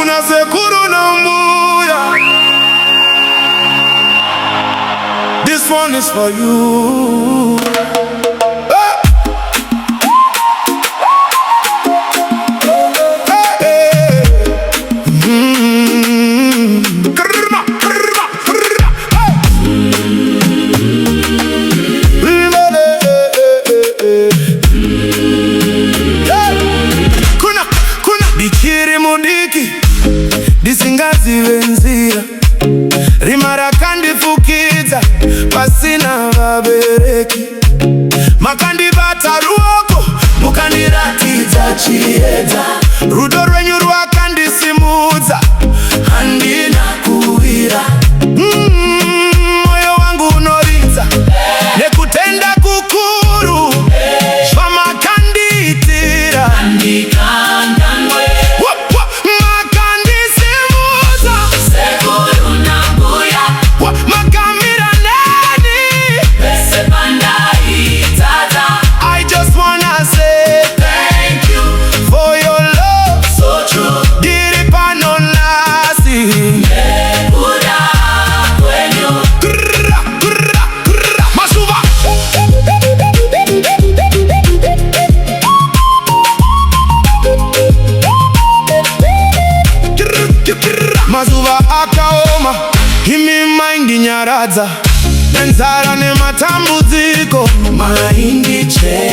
Unasekuru na mbuya. This one is for you. Bikiri mudiki disingazi wenzira rimara kandi fukiza pasina babereki makandi bataruoko mukandiratiza chiedza rudo rwenyu rwakandi simudza handina kuwira moyo wangu unoridza nekutenda kukuru zvamakanditira Mazuva akaoma, imima indinyaradza nenzara nematambudziko. Maindi che